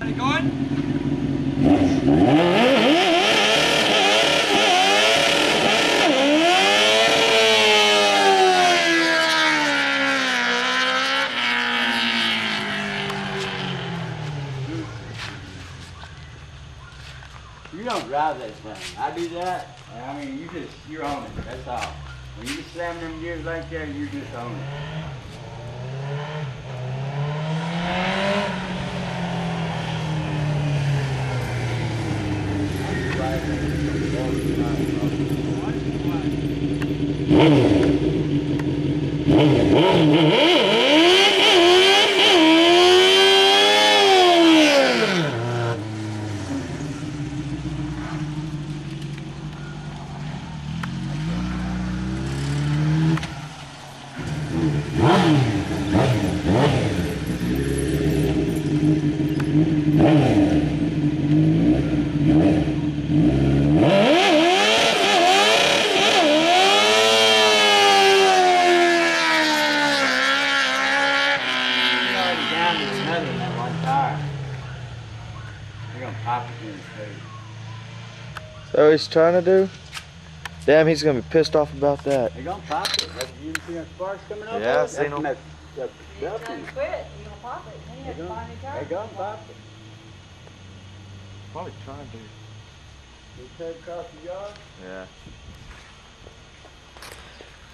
it going? You don't drive that thing. I do that. I mean, you're on it. That's all. When you slam them gears like that, you're just on it. So he's trying to do? Damn, he's gonna be pissed off about that. They're gonna pop it. You see that sparks coming up? Yeah, I seen them. You done quit, you gonna pop it, then you have to find a new tire. They're gonna pop it. Probably trying to. You take across the yard? Yeah.